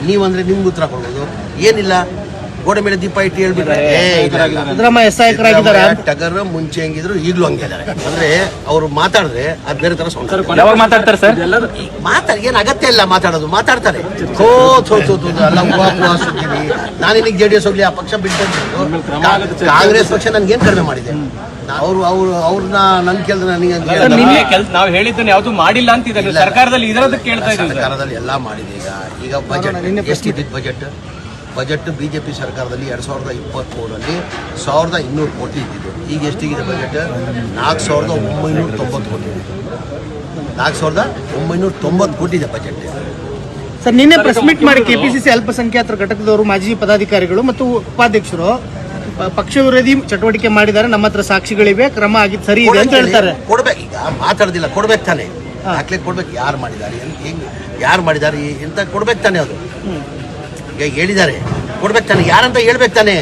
ನೀವಂದ್ರೆ ನಿಮ್ಗೆ ಉತ್ತರ ಕೊಡ್ಬೋದು. ಏನಿಲ್ಲ, ಗೋಡೆ ಮೇಲೆ ದೀಪ ಇಟ್ಟು ಹೇಳ್ಬಿಟ್ರೆ ಟಗರ್ ಮುಂಚೆ ಹೆಂಗಿದ್ರು ಈಗಲೂ ಹಂಗೆ ಇದ್ದಾರೆ. ಅಂದ್ರೆ ಅವ್ರು ಮಾತಾಡಿದ್ರೆ ಅದ್ ಬೇರೆ ತರ ಮಾತಾಡ್ತಾರೆ ಸರ್. ಮಾತಾಡಿ ಏನ್ ಅಗತ್ಯ ಇಲ್ಲ, ಮಾತಾಡ್ತಾರೆ. ನಾನಿನಿಗೆ JDS ಹೋಗ್ಲಿ, ಆ ಪಕ್ಷ ಬಿಟ್ಟು ಕಾಂಗ್ರೆಸ್ ಪಕ್ಷ ನನ್ಗೇನ್ ಕಡಿಮೆ ಮಾಡಿದೆ? ಅವ್ರನ್ನ ನನ್ ಕೇಳಿದ್ರೆ ನನಗೆ ನಾವು ಹೇಳಿದ್ದನ್ನು ಯಾವ್ದು ಮಾಡಿಲ್ಲ ಅಂತಿದ್ದಾರೆ. ಸರ್ಕಾರದಲ್ಲಿ ಇದರದ್ದು ಕೇಳ್ತಾ ಇದ್ದೀವಿ. ಸರ್ಕಾರದಲ್ಲಿ ಎಲ್ಲಾ ಮಾಡಿದೆ. ಈಗ ಬಜೆಟ್ ಎಷ್ಟಿದ್ದು ಬಜೆಟ್ ಬಿಜೆಪಿ ಸರ್ಕಾರದಲ್ಲಿ 2023ರಲ್ಲಿ 1200 ಕೋಟಿ ಇದ್ದಿದ್ದು. ಈಗ ಎಷ್ಟಿಗಿದೆ ಬಜೆಟ್? 4990 ಕೋಟಿ. 4990 ಕೋಟಿ ಇದೆ ಬಜೆಟ್. ಸರ್, ನಿನ್ನೆ ಪ್ರೆಸ್ ಮೀಟ್ ಮಾಡಿ ಕೆಪಿಸಿಸಿ ಅಲ್ಪಸಂಖ್ಯಾತರ ಘಟಕದವರು, ಮಾಜಿ ಪದಾಧಿಕಾರಿಗಳು ಮತ್ತು ಉಪಾಧ್ಯಕ್ಷರು ಪಕ್ಷ ವಿರೋಧಿ ಚಟುವಟಿಕೆ ಮಾಡಿದ್ದಾರೆ, ನಮ್ಮ ಹತ್ರ ಸಾಕ್ಷಿಗಳಿವೆ, ಕ್ರಮ ಆಗಿದ್ದು ಸರಿ ಇದೆ ಅಂತ ಹೇಳ್ತಾರೆ. ಕೊಡ್ಬೇಕು. ಈಗ ಮಾತಾಡ್ದಿಲ್ಲ, ಕೊಡ್ಬೇಕು ತಾನೆ, ದಾಖಲೆ ಕೊಡ್ಬೇಕು. ಯಾರು ಮಾಡಿದ್ದಾರೆ ಅಂತ ಕೊಡ್ಬೇಕು ತಾನೆ. ಅದು ಈಗ ಹೇಳಿದ್ದಾರೆ, ಕೊಡ್ಬೇಕು ತಾನೆ. ಯಾರಂತ ಹೇಳ್ಬೇಕು ತಾನೆ.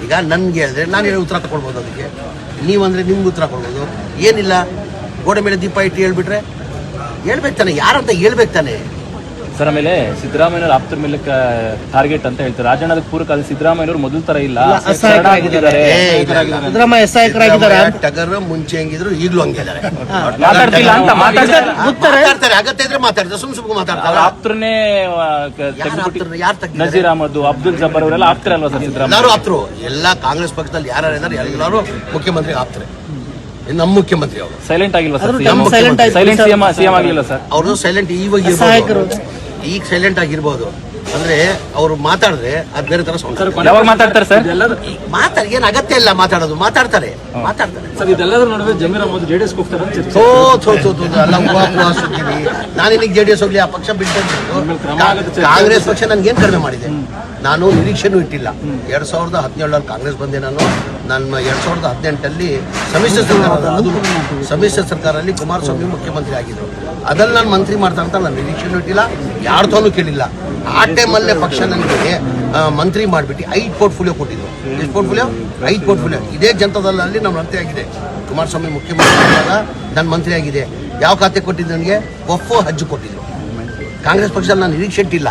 ಈಗ ನನ್ಗೆ ಹೇಳಿದ್ರೆ ನಾನು ಉತ್ತರ ಕೊಡ್ಬೋದು. ಅದಕ್ಕೆ ನೀವಂದ್ರೆ ನಿಮ್ಗೆ ಉತ್ತರ ಕೊಡ್ಬೋದು. ಏನಿಲ್ಲ, ಗೋಡೆ ಮೇಲೆ ದೀಪ ಇಟ್ಟು ಹೇಳ್ಬಿಟ್ರೆ ಹೇಳ್ಬೇಕು ತಾನೆ. ಯಾರಂತ ಹೇಳ್ಬೇಕು ತಾನೆ. ಸರ್, ಆಮೇಲೆ ಸಿದ್ದರಾಮಯ್ಯ ಆಪ್ತರ ಮೇಲೆ ಟಾರ್ಗೆಟ್ ಅಂತ ಹೇಳ್ತಾರೆ. ರಾಜಣ್ಣದ ಪೂರಕ ಸಿದ್ದರಾಮಯ್ಯವರು ಮೊದಲ ತರ ಇಲ್ಲ, ಟಗರ್ ಮುಂಚೆ ಹೆಂಗಿದ್ರು ಈಗಲೂ ಹಂಗೆ ಇದ್ದಾರೆ. ಮಾತಾಡ್ತಾರೆ, ಅಗತ್ಯ ಇದ್ರೆ ಮಾತಾಡ್ತಾರೆ, ಸುಮ್ನೆ ಮಾತಾಡ್ತಾರೆ. ಆಪ್ತರನ್ನೇ ನಜೀರ್ ಅಹಮದ್, ಅಬ್ದುಲ್ ಜಬ್ಬರ್ ಅವರೆಲ್ಲ ಆಪ್ತರಲ್ವಾ ಸರ್? ಸಿದ್ದರಾಮಯ್ಯ ಎಲ್ಲರೂ ಆಪ್ತರು. ಎಲ್ಲ ಕಾಂಗ್ರೆಸ್ ಪಕ್ಷದಲ್ಲಿ ಯಾರು ಇದ್ದಾರೆ ಎಲ್ಲರೂ ಮುಖ್ಯಮಂತ್ರಿ ಆಪ್ತರೆ. ನಮ್ಮ ಮುಖ್ಯಮಂತ್ರಿ ಅವರು ಸೈಲೆಂಟ್ ಆಗಿಲ್ವಾ ಸರ್? ಸೈಲೆಂಟ್ ಸಿಎಂ ಆಗಿಲ್ಲ ಸರ್. ಅವರು ಸೈಲೆಂಟ್ ಈಗ ಸೈಲೆಂಟ್ ಆಗಿರ್ಬೋದು. ಅಂದ್ರೆ ಅವರು ಮಾತಾಡಿದ್ರೆ ಅದ್ ಬೇರೆ ತರ ಯಾವಾಗ ಮಾತಾಡ್ತಾರೆ ಸರ್? ಏನ್ ಅಗತ್ಯ ಇಲ್ಲ, ಮಾತಾಡ್ತಾರೆ. ಸರ್, ಇದೆಲ್ಲದರ ನಡುವೆ ಜಮೀರ್ ಅಹಮದ್ JDS ಹೋಗ್ತಾರೆ. ನಾನಿನಿಗೆ JDS ಹೋಗ್ಲಿ, ಆ ಪಕ್ಷ ಬಿಟ್ಟು ಕಾಂಗ್ರೆಸ್ ಪಕ್ಷ ನನ್ಗೇನ್ ಕಡಿಮೆ ಮಾಡಿದೆ? ನಾನು ನಿರೀಕ್ಷೆನೂ ಇಟ್ಟಿಲ್ಲ. 2017ರಲ್ಲಿ ಕಾಂಗ್ರೆಸ್ ಬಂದೆ. ನಾನು 2018ರಲ್ಲಿ ಸಮ್ಮಿಶ್ರ ಸರ್ಕಾರದಲ್ಲಿ ಕುಮಾರಸ್ವಾಮಿ ಮುಖ್ಯಮಂತ್ರಿ ಆಗಿದ್ರು. ಅದ್ರಲ್ಲಿ ನಾನು ಮಂತ್ರಿ ಮಾಡ್ತಾ ಅಂತ ನಾನು ನಿರೀಕ್ಷೆನೂ ಇಟ್ಟಿಲ್ಲ, ಯಾರ್ದೂ ಕೇಳಿಲ್ಲ. ಆ ಟೈಮಲ್ಲೇ ಪಕ್ಷ ನನಗೆ ಮಂತ್ರಿ ಮಾಡಿಬಿಟ್ಟು 5 ಪೋರ್ಟ್ಫೋಲಿಯೋ ಕೊಟ್ಟಿದ್ರು. ಎಷ್ಟು ಪೋರ್ಟ್ಫೋಲಿಯೋ? 5 ಪೋರ್ಟ್ಫೋಲಿಯೋ. ಇದೇ ಜನತಾದಳಲ್ಲಿ ನಾನು ಮಂತ್ರಿ ಆಗಿದೆ. ಕುಮಾರಸ್ವಾಮಿ ಮುಖ್ಯಮಂತ್ರಿ ಆದಾಗ ನಾನು ಮಂತ್ರಿ ಆಗಿದೆ. ಯಾವ ಖಾತೆ ಕೊಟ್ಟಿದ್ದು ನನಗೆ? ವಫ್, ಹಜ್ ಕೊಟ್ಟಿದ್ರು. ಕಾಂಗ್ರೆಸ್ ಪಕ್ಷದಲ್ಲಿ ನಾನು ನಿರೀಕ್ಷೆ ಇಟ್ಟಿಲ್ಲ.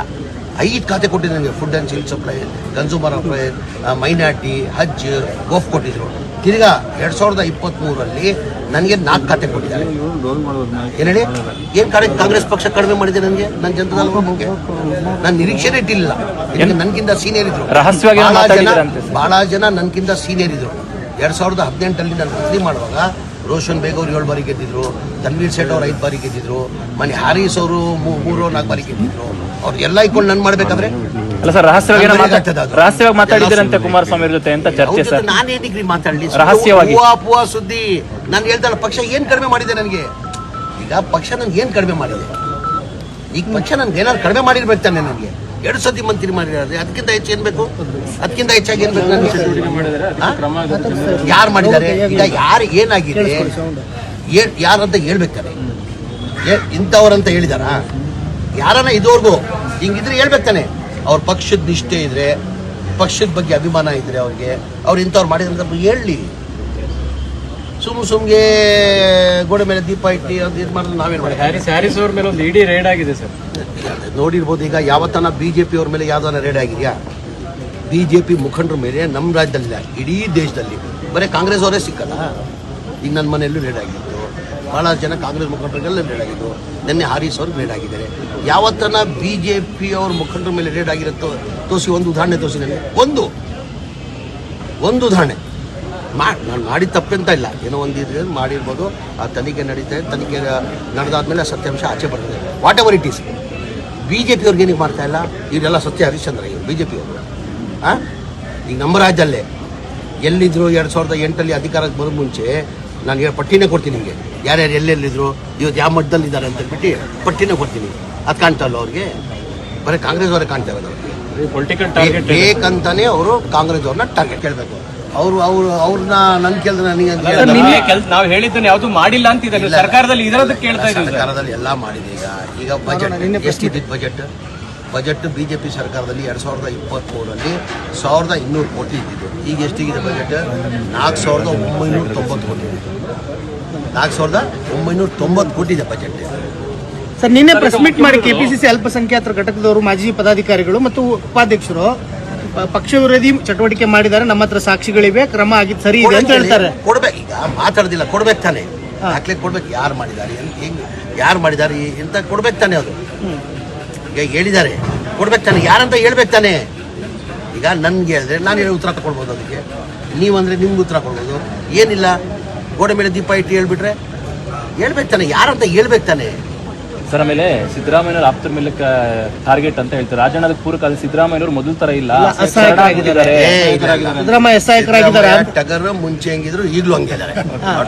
5 ಖಾತೆ ಕೊಟ್ಟಿದ್ರು ನನಗೆ. Food and civil supply, consumer affair, minority, Haj, Wakf ಕೊಟ್ಟಿದ್ರು. ತಿರ್ಗಾ 2023ರಲ್ಲಿ ನನಗೆ 4 ಖಾತೆ ಕೊಟ್ಟಿದ್ದಾರೆ. ಏನ್ ಹೇಳಿ? ಏನ್ ಕಾಂಗ್ರೆಸ್ ಪಕ್ಷ ಕಡಿಮೆ ಮಾಡಿದೆ ನನಗೆ? ನನ್ನ ಜನತಾದಳ ನಾನು ನಿರೀಕ್ಷೆನೇ ಇಟ್ಟಿಲ್ಲ. ನನ್ಗಿಂತ ಸೀನಿಯರ್ ಇದ್ರು ಬಹಳ ಜನ, ನನ್ಗಿಂತ ಸೀನಿಯರ್ ಇದ್ರು. 2018ರಲ್ಲಿ ನಾನು ಮಂತ್ರಿ ಮಾಡುವಾಗ ರೋಷನ್ ಬೇಗ್ ಅವರು 7 ಬಾರಿ ಗೆದ್ದಿದ್ರು, ತನ್ವೀರ್ ಸೇಠ್ ಅವರು 5 ಬಾರಿ ಗೆದ್ದಿದ್ರು, ಮನೆ ಹಾರೀಸ್ ಅವರು 3-4 ಬಾರಿ ಗೆದ್ದಿದ್ರು. ಅವ್ರಿಗೆಲ್ಲ ಇಟ್ಕೊಂಡು ನನ್ ಮಾಡ್ಬೇಕಾದ್ರೆ ಅಲ್ಲ ಸರ್, ರಹಸ್ಯವಾಗಿ ಮಾತಾಡಿದ್ರಂತೆ ಕುಮಾರಸ್ವಾಮಿ ಜೊತೆ ಅಂತ ಚರ್ಚೆ ಸರ್. ನಾನೇ ಡಿಗ್ರಿ ಮಾತಾಡಲಿ ರಹಸ್ಯವಾಗಿ ಸುದ್ದಿ. ನಾನು ಹೇಳ್ದಲ್ಲ, ಪಕ್ಷ ಏನ್ ಕಡಿಮೆ ಮಾಡಿದೆ ನನಗೆ? ಈಗ ಪಕ್ಷ ನನ್ಗೆ ಏನ್ ಕಡಿಮೆ ಮಾಡಿದೆ? ಈಗ ಪಕ್ಷ ನನ್ಗೆ ಏನಾದ್ರು ಕಡಿಮೆ ಮಾಡಿರ್ಬೇಕು ತಾನೆ. ನನಗೆ 2 ಸತಿ ಮಂತ್ರಿ ಮಾಡಿದ್ರೆ ಅದಕ್ಕಿಂತ ಹೆಚ್ಚು ಏನ್ ಬೇಕು? ಅದಕ್ಕಿಂತ ಹೆಚ್ಚಾಗಿ ಏನ್ ಬೇಕು? ಯಾರು ಮಾಡಿದ್ದಾರೆ? ಈಗ ಯಾರು ಏನಾಗಿದೆ ಯಾರಂತ ಹೇಳ್ಬೇಕಾರೆ? ಇಂಥವ್ರಂತ ಹೇಳಿದಾರ? ಯಾರನ್ನ ಇದುವರೆಗೂ ಹಿಂಗಿದ್ರೆ ಹೇಳ್ಬೇಕಾನೆ. ಅವ್ರ ಪಕ್ಷದ ನಿಷ್ಠೆ ಇದ್ರೆ, ಪಕ್ಷದ ಬಗ್ಗೆ ಅಭಿಮಾನ ಇದ್ರೆ ಅವ್ರಿಗೆ, ಅವ್ರು ಇಂಥವ್ರು ಮಾಡಿದ್ರೆ ಹೇಳಿ. ಸುಮ್ಗೆ ಗೋಡೆ ಮೇಲೆ ದೀಪ ಇಟ್ಟು ಅದು ಇದು ಮಾಡಿದ್ರೆ ನಾವೇನು ಮಾಡಿ? ಹ್ಯಾರಿಸ್ ಅವ್ರ ಮೇಲೆ ಒಂದು ಇಡಿ ರೇಡ್ ಆಗಿದೆ ಸರ್, ನೋಡಿರ್ಬೋದು. ಈಗ ಯಾವತ್ತನ ಬಿಜೆಪಿ ಅವ್ರ ಮೇಲೆ ಯಾವ್ದಾನ ರೇಡ್ ಆಗಿದೆಯಾ? ಬಿಜೆಪಿ ಮುಖಂಡರ ಮೇಲೆ ನಮ್ಮ ರಾಜ್ಯದಲ್ಲಿಲ್ಲ, ಇಡೀ ದೇಶದಲ್ಲಿ ಬರೀ ಕಾಂಗ್ರೆಸ್ ಅವರೇ ಸಿಕ್ಕಲ್ಲ. ಈಗ ನನ್ನ ಮನೆಯಲ್ಲೂ ರೇಡ್ ಆಗಿತ್ತು, ಬಹಳ ಜನ ಕಾಂಗ್ರೆಸ್ ಮುಖಂಡರಿಗೆಲ್ಲ ರೇಡ್ ಆಗಿದ್ದು. ನಿನ್ನೆ ಹಾರೀಸ್ ಅವ್ರಿಗೆ ರೇಡ್ ಆಗಿದ್ದಾರೆ. ಯಾವತ್ತನ ಬಿಜೆಪಿ ಅವ್ರ ಮುಖಂಡರ ಮೇಲೆ ರೇಡ್ ಆಗಿರುತ್ತೋ ತೋರಿಸಿ, ಒಂದು ಉದಾಹರಣೆ ತೋರಿಸಿ ನನಗೆ. ಒಂದು ಉದಾಹರಣೆ ನಾನು ಮಾಡಿದ ತಪ್ಪಂತ ಇಲ್ಲ, ಏನೋ ಒಂದಿದ್ರೆ ಮಾಡಿರ್ಬೋದು. ಆ ತನಿಖೆ ನಡೀತಾ ಇದೆ, ತನಿಖೆ ನಡೆದಾದ್ಮೇಲೆ ಸತ್ಯಾಂಶ ಆಚೆ ಬರ್ತದೆ. What ever it is. BJP ಅವ್ರಿಗೆ ಏನಕ್ಕೆ ಮಾಡ್ತಾ ಇಲ್ಲ? ಇವರೆಲ್ಲ ಸತ್ಯ ಹರಿಶ್ಚಂದ್ರ ಇವರು ಬಿಜೆಪಿ ಅವರು. ಈಗ ನಮ್ಮ ರಾಜ್ಯದಲ್ಲೇ ಎಲ್ಲಿದ್ರು 2008ರಲ್ಲಿ ಅಧಿಕಾರಕ್ಕೆ ಬರೋ ಮುಂಚೆ ನಾನು ಪಟ್ಟಿನೇ ಕೊಡ್ತೀನಿ ನಿಮಗೆ, ಯಾರ್ಯಾರು ಎಲ್ಲೆಲ್ಲಿದ್ರು, ಇವತ್ತು ಯಾವ ಮಟ್ಟದಲ್ಲಿ ಇದ್ದಾರೆ ಅಂತ ಹೇಳ್ಬಿಟ್ಟು ಪಟ್ಟಿನೇ ಕೊಡ್ತೀನಿ. ಅದು ಕಾಣ್ತಲ್ಲ ಅವ್ರಿಗೆ? ಬರೀ ಕಾಂಗ್ರೆಸ್ ಅವರೇ ಕಾಣ್ತಾ ಇರೋದು. ಬೇಕಂತಾನೆ ಅವರು ಕಾಂಗ್ರೆಸ್ ಅವ್ರನ್ನ ಟಾರ್ಗೆಟ್ ಕೇಳಬೇಕು. ಅವ್ರನ್ನ ನನ್ ಕೇಳಿದ್ರೆ ನನಗೆ ನಾವು ಹೇಳಿದ್ದನ್ನು ಯಾವ್ದು ಮಾಡಿಲ್ಲ ಅಂತಿದ್ದಾರೆ. ಸರ್ಕಾರದಲ್ಲಿ ಇದರದ್ದು ಕೇಳ್ತಾ ಇದ್ದಾರೆ. ಸರ್ಕಾರದಲ್ಲಿ ಎಲ್ಲ ಮಾಡಿದೆ. ಈಗ ಬಜೆಟ್ ಎಷ್ಟಿದ್ದು? ಬಜೆಟ್ ಬಿಜೆಪಿ ಸರ್ಕಾರದಲ್ಲಿ 2023ರಲ್ಲಿ 1200 ಕೋಟಿ ಇದ್ದಿದ್ದು. ಈಗ ಎಷ್ಟಿಗಿದೆ ಬಜೆಟ್? 4990 ಕೋಟಿ. 4990 ಕೋಟಿ ಇದೆ ಬಜೆಟ್. ಸರ್ ನಿನ್ನೆ ಪ್ರೆಸ್ ಮೀಟ್ ಮಾಡಿ ಕೆಪಿಸಿಸಿ ಅಲ್ಪಸಂಖ್ಯಾತರ ಘಟಕದವರು ಮಾಜಿ ಪದಾಧಿಕಾರಿಗಳು ಮತ್ತು ಉಪಾಧ್ಯಕ್ಷರು ಪಕ್ಷ ವಿರೋಧಿ ಚಟುವಟಿಕೆ ಮಾಡಿದ್ದಾರೆ, ನಮ್ಮ ಹತ್ರ ಸಾಕ್ಷಿಗಳಿವೆ, ಕ್ರಮ ಆಗಿದ್ದು ಸರಿ ಇದೆ ಅಂತ ಹೇಳ್ತಾರೆ. ಕೊಡ್ಬೇಕು, ಈಗ ಮಾತಾಡೋದಿಲ್ಲ, ಕೊಡ್ಬೇಕು ತಾನೆ, ದಾಖಲೆ ಕೊಡ್ಬೇಕು, ಯಾರು ಮಾಡಿದ್ದಾರೆ, ಯಾರು ಮಾಡಿದ್ದಾರೆ ಅಂತ ಕೊಡ್ಬೇಕು ತಾನೆ. ಅದು ಈಗ ಹೇಳಿದ್ದಾರೆ, ಕೊಡ್ಬೇಕು ತಾನೆ, ಯಾರಂತ ಹೇಳ್ಬೇಕು ತಾನೆ. ಈಗ ನನ್ಗೆ ಹೇಳಿದ್ರೆ ನಾನು ಹೇಳಿ ಉತ್ತರ ತಗೊಳ್ಬೋದು, ಅದಕ್ಕೆ ನೀವಂದ್ರೆ ನಿಮ್ಗೆ ಉತ್ತರ ಕೊಡ್ಬೋದು. ಏನಿಲ್ಲ, ಗೋಡೆ ಮೇಲೆ ದೀಪ ಇಟ್ಟು ಹೇಳ್ಬಿಟ್ರೆ ಹೇಳ್ಬೇಕು ತಾನೆ, ಯಾರಂತ ಹೇಳ್ಬೇಕು ತಾನೆ. ಸರ್ ಆಮೇಲೆ ಸಿದ್ದರಾಮಯ್ಯವ್ರ ಆಪ್ತರ ಮೇಲೆ ಟಾರ್ಗೆಟ್ ಅಂತ ಹೇಳ್ತಾರೆ. ರಾಜಣ್ಣದ ಪೂರಕ ಸಿದ್ದರಾಮಯ್ಯವ್ರು ಮೊದಲ ತರ ಇಲ್ಲ, ಸಿದ್ದರಾಮಯ್ಯ ಸಹಾಯಕರಾಗಿದ್ದಾರೆ. ಟಗರ್ ಮುಂಚೆ ಹೆಂಗಿದ್ರು ಈಗಲೂ ಹಂಗಿದ್ದಾರೆ.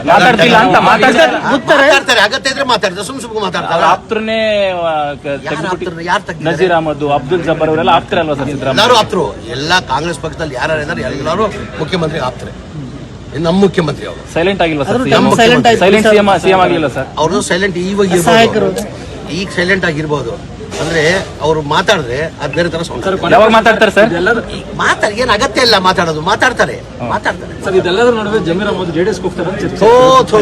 ಮಾತಾಡ್ತಿಲ್ಲ ಅಂತ ಮಾತಾಡ್ತಾರೆ, ಅಗತ್ಯ ಇದ್ರೆ ಮಾತಾಡ್ತಾರೆ, ಸುಮ್ ಮಾತಾಡ್ತಾರೆ. ಆಪ್ತರನ್ನೇ ಯಾರು ನಜೀರ್ ಅಹಮದ್, ಅಬ್ದುಲ್ ಜಬ್ಬಾರ್ ಅವರೆಲ್ಲ ಆಪ್ತರ ಅಲ್ವಾ ಸರ್ ಸಿದ್ದರಾಮಯ್ಯ? ಎಲ್ಲರೂ ಆಪ್ತರು, ಎಲ್ಲ ಕಾಂಗ್ರೆಸ್ ಪಕ್ಷದಲ್ಲಿ ಯಾರು ಇದ್ದಾರೆ ಎಲ್ಲರೂ ಮುಖ್ಯಮಂತ್ರಿ ಆಪ್ತಾರೆ. ನಮ್ಮ ಮುಖ್ಯಮಂತ್ರಿ ಅವರು ಸೈಲೆಂಟ್ ಆಗಿಲ್ವಾ ಸರ್? ಸೈಲೆಂಟ್ ಸಿಎಂ ಆಗಿಲ್ಲ ಸರ್ ಅವರು ಸೈಲೆಂಟ್ ಇವಾಗ ಈಗ ಸೈಲೆಂಟ್ ಆಗಿರ್ಬೋದು. ಅಂದ್ರೆ ಅವರು ಮಾತಾಡಿದ್ರೆ ಅದ್ ಬೇರೆ ತರ ಸೌಂಡ್. ಯಾವಾಗ ಮಾತಾಡ್ತಾರೆ ಸರ್? ಮಾತಾಡಿ, ಏನ್ ಅಗತ್ಯ ಇಲ್ಲ ಮಾತಾಡೋದು, ಮಾತಾಡ್ತಾರೆ. ಸರ್ ಇದೆಲ್ಲದರ ನಡುವೆ ಜಮೀರ್ ಅಹಮದ್ ಜೆಡಿಎಸ್ ಹೋಗ್ತಾರೆ ಅಲ್ಲ,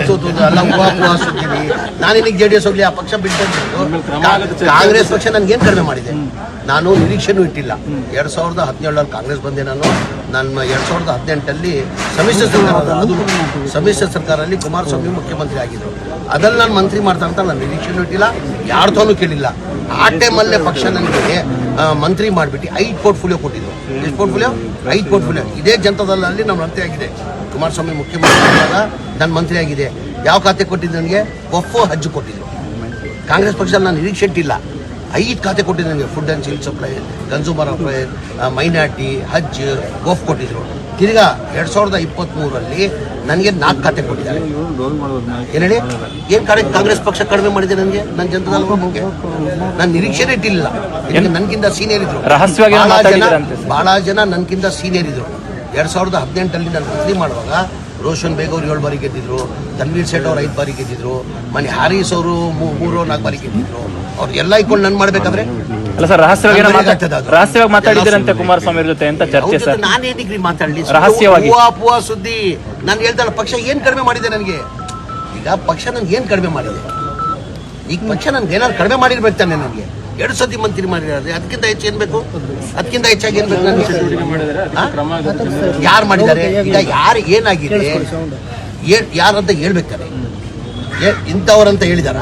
ಸುದ್ದಿನಿ ನಾನು ಇಲ್ಲಿಗೆ ಜೆಡಿಎಸ್ ಹೋಗ್ಲಿ, ಆ ಪಕ್ಷ ಬಿಟ್ಟು ಕಾಂಗ್ರೆಸ್ ಪಕ್ಷ ನನ್ಗೇನ್ ಕಡಿಮೆ ಮಾಡಿದೆ? ನಾನು ನಿರೀಕ್ಷೆನೂ ಇಟ್ಟಿಲ್ಲ. 2017 ಕಾಂಗ್ರೆಸ್ ಬಂದೆ. ನಾನು 2018 ಸಮ್ಮಿಶ್ರ ಸರ್ಕಾರದಲ್ಲಿ ಕುಮಾರಸ್ವಾಮಿ ಮುಖ್ಯಮಂತ್ರಿ ಆಗಿದ್ರು. ಅದ್ರಲ್ಲಿ ನಾನು ಮಂತ್ರಿ ಮಾಡ್ತಾ ಅಂತ ನಾನು ನಿರೀಕ್ಷೆನೂ ಇಟ್ಟಿಲ್ಲ, ಯಾರ್ದೂ ಕೇಳಿಲ್ಲ. ಆ ಟೈಮಲ್ಲೇ ಪಕ್ಷ ನನಗೆ ಮಂತ್ರಿ ಮಾಡಿಬಿಟ್ಟು 5 ಪೋರ್ಟ್ಫೋಲಿಯೋ ಕೊಟ್ಟಿದ್ರು. ಎಷ್ಟು ಪೋರ್ಟ್ಫೋಲಿಯೋ? 5 ಪೋರ್ಟ್ಫೋಲಿಯೋ. ಇದೇ ಜನತಾದಳಲ್ಲಿ ನಾನು ಮಂತ್ರಿ ಆಗಿದೆ. ಕುಮಾರಸ್ವಾಮಿ ಮುಖ್ಯಮಂತ್ರಿ ಆದಾಗ ನಾನು ಮಂತ್ರಿ ಆಗಿದೆ. ಯಾವ ಖಾತೆ ಕೊಟ್ಟಿದ್ದು ನನಗೆ? ವಫ್, ಹಜ್ ಕೊಟ್ಟಿದ್ರು. ಕಾಂಗ್ರೆಸ್ ಪಕ್ಷದಲ್ಲಿ ನಾನು ನಿರೀಕ್ಷೆ ಇಟ್ಟಿಲ್ಲ. 5 ಖಾತೆ ಕೊಟ್ಟಿದ್ದು ನನಗೆ. Food and civil supply, consumer affair, minority, Haj, Wakf ಕೊಟ್ಟಿದ್ರು. ತಿರ್ಗಾ 2023 ನನಗೆ 4 ಖಾತೆ ಕೊಟ್ಟಿದ್ದಾರೆ. ಏನ್ ಹೇಳಿ, ಏನ್ ಕಾಂಗ್ರೆಸ್ ಪಕ್ಷ ಕಡಿಮೆ ಮಾಡಿದೆ ನನಗೆ? ನನ್ನ ಜನತಾದಳ ನಾನು ನಿರೀಕ್ಷೆನೇ ಇಟ್ಟಿಲ್ಲ. ನನ್ಗಿಂತ ಸೀನಿಯರ್ ಇದ್ರು, ಬಹಳ ಜನ ನನ್ಗಿಂತ ಸೀನಿಯರ್ ಇದ್ರು. 2018 ನಾನು ಮಂತ್ರಿ ಮಾಡುವಾಗ ರೋಷನ್ ಬೇಗ್ ಅವರು 7 ಬಾರಿ ಗೆದ್ದಿದ್ರು, ತನ್ವೀರ್ ಸೇಠ್ ಅವರು 5 ಬಾರಿ ಗೆದ್ದಿದ್ರು, ಮನೆ ಹಾರೀಸ್ ಅವರು 3-4 ಬಾರಿ ಗೆದ್ದಿದ್ರು. ಅವ್ರು ಎಲ್ಲ ಇಟ್ಕೊಂಡು ನನ್ ಮಾಡ್ಬೇಕಾದ್ರೆ ಅಲ್ಲ ಸರ್, ರಹಸ್ಯವಾಗಿ ಮಾತಾಡಿದ್ರಂತೆ ಕುಮಾರಸ್ವಾಮಿ ಜೊತೆ ಅಂತ ಚರ್ಚೆ ಸರ್. ನಾನೇ ಡಿಗ್ರಿ ಮಾತಾಡ್ಲಿ, ರಹಸ್ಯವಾಗಿ ಪೂವಾ ಸುದ್ದಿ. ನಾನು ಹೇಳ್ತಾರ ಪಕ್ಷ ಏನ್ ಕಡಿಮೆ ಮಾಡಿದೆ ನನಗೆ? ಈಗ ಪಕ್ಷ ನನ್ಗೆ ಏನ್ ಕಡಿಮೆ ಮಾಡಿದೆ? ಈಗ ಪಕ್ಷ ನನ್ಗೆ ಏನಾದ್ರು ಕಡಿಮೆ ಮಾಡಿರ್ಬೇಕು ತಾನೆ. ನನಗೆ 2 ಸತಿ ಮಂತ್ರಿ ಮಾಡಿದ್ರೆ ಅದಕ್ಕಿಂತ ಹೆಚ್ಚು ಏನ್ ಬೇಕು? ಅದಕ್ಕಿಂತ ಹೆಚ್ಚಾಗಿ ಏನ್ ಬೇಕು? ಯಾರು ಮಾಡಿದ್ದಾರೆ? ಈಗ ಯಾರು ಏನಾಗಿದೆ ಯಾರಂತ ಹೇಳ್ಬೇಕಾರೆ, ಇಂಥವ್ರಂತ ಹೇಳಿದಾರ?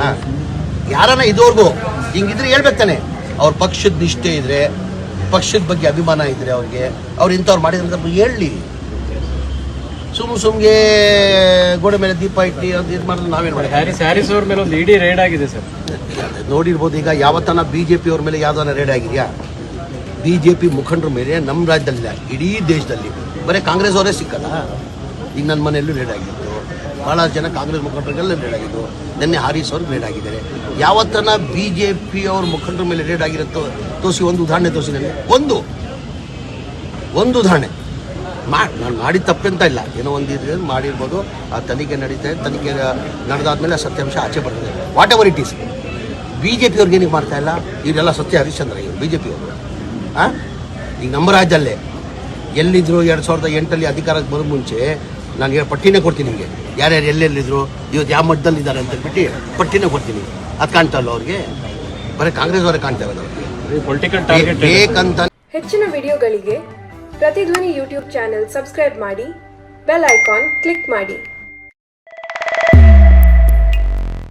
ಯಾರನ್ನ ಇದುವರೆಗೂ ಹಿಂಗಿದ್ರೆ ಹೇಳ್ಬೇಕಾನೆ. ಅವ್ರ ಪಕ್ಷದ ನಿಷ್ಠೆ ಇದ್ರೆ, ಪಕ್ಷದ ಬಗ್ಗೆ ಅಭಿಮಾನ ಇದ್ರೆ ಅವ್ರಿಗೆ, ಅವ್ರು ಇಂಥವ್ರು ಮಾಡಿದ್ರೆ ಹೇಳಿ. ಸುಮ್ಗೆ ಗೋಡೆ ಮೇಲೆ ದೀಪ ಇಟ್ಟು ಅದು ಇದು ಮಾಡಿದ್ರೆ ನಾವೇನು ಮಾಡಿ? ಹ್ಯಾರಿಸ್ ಅವ್ರ ಮೇಲೆ ಒಂದು ಇಡೀ ರೇಡ್ ಆಗಿದೆ ಸರ್, ನೋಡಿರ್ಬೋದು. ಈಗ ಯಾವತ್ತನ ಬಿಜೆಪಿ ಅವ್ರ ಮೇಲೆ ಯಾವ್ದಾನ ರೇಡ್ ಆಗಿದೆಯಾ? ಬಿಜೆಪಿ ಮುಖಂಡರ ಮೇಲೆ ನಮ್ಮ ರಾಜ್ಯದಲ್ಲಿಲ್ಲ, ಇಡೀ ದೇಶದಲ್ಲಿ ಬರೀ ಕಾಂಗ್ರೆಸ್ ಅವರೇ ಸಿಕ್ಕಲ್ಲ. ಈಗ ನನ್ನ ಮನೆಯಲ್ಲೂ ರೇಡ್ ಆಗಿತ್ತು, ಬಹಳ ಜನ ಕಾಂಗ್ರೆಸ್ ಮುಖಂಡರಿಗೆಲ್ಲ ರೇಡ್ ಆಗಿದ್ದು. ನಿನ್ನೆ ಹಾರೀಸ್ ಅವ್ರಿಗೆ ರೇಡ್ ಆಗಿದ್ದಾರೆ. ಯಾವತ್ತನ ಬಿಜೆಪಿ ಅವ್ರ ಮುಖಂಡರ ಮೇಲೆ ರೇಡ್ ಆಗಿರುತ್ತೋ ತೋರಿಸಿ, ಒಂದು ಉದಾಹರಣೆ ತೋರಿಸಿ ನನಗೆ. ಒಂದು ಉದಾಹರಣೆ. ನಾನು ಮಾಡಿದ ತಪ್ಪೆಂತ ಇಲ್ಲ, ಏನೋ ಒಂದು ಇದ್ರೆ ಮಾಡಿರ್ಬೋದು. ಆ ತನಿಖೆ ನಡೀತಾ ಇದೆ, ತನಿಖೆ ನಡೆದಾದ್ಮೇಲೆ ಸತ್ಯಾಂಶ ಆಚೆ ಬರ್ತದೆ. What ever it is. BJP ಅವ್ರಿಗೆ ಏನಕ್ಕೆ ಮಾಡ್ತಾ ಇಲ್ಲ? ಇವರೆಲ್ಲ ಸತ್ಯ ಹರಿಶ್ಚಂದ್ರ ಇವರು ಬಿಜೆಪಿ ಅವರು. ಈಗ ನಮ್ಮ ರಾಜ್ಯದಲ್ಲೇ ಎಲ್ಲಿದ್ರು 2008 ಅಧಿಕಾರಕ್ಕೆ ಬರೋ ಮುಂಚೆ ನಾನು ಪಟ್ಟಿನೇ ಕೊಡ್ತೀನಿ ನಿಮಗೆ, ಯಾರ್ಯಾರು ಎಲ್ಲೆಲ್ಲಿದ್ರು, ಇವತ್ತು ಯಾವ ಮಟ್ಟದಲ್ಲಿ ಇದ್ದಾರೆ ಅಂತ ಹೇಳ್ಬಿಟ್ಟು ಪಟ್ಟಿನೇ ಕೊಡ್ತೀನಿ. ಅದು ಕಾಣ್ತಾ ಇಲ್ಲ ಅವ್ರಿಗೆ? ಬರೀ ಕಾಂಗ್ರೆಸ್ ಅವರೇ ಕಾಣ್ತಾ ಇರೋದು ಅವ್ರಿಗೆ ಬೇಕಂತ. ಹೆಚ್ಚಿನ ವಿಡಿಯೋಗಳಿಗೆ ಪ್ರತಿಧ್ವನಿ ಯೂಟ್ಯೂಬ್ ಚಾನೆಲ್ ಸಬ್ಸ್ಕ್ರೈಬ್ ಮಾಡಿ, ಬೆಲ್ ಐಕಾನ್ ಕ್ಲಿಕ್ ಮಾಡಿ.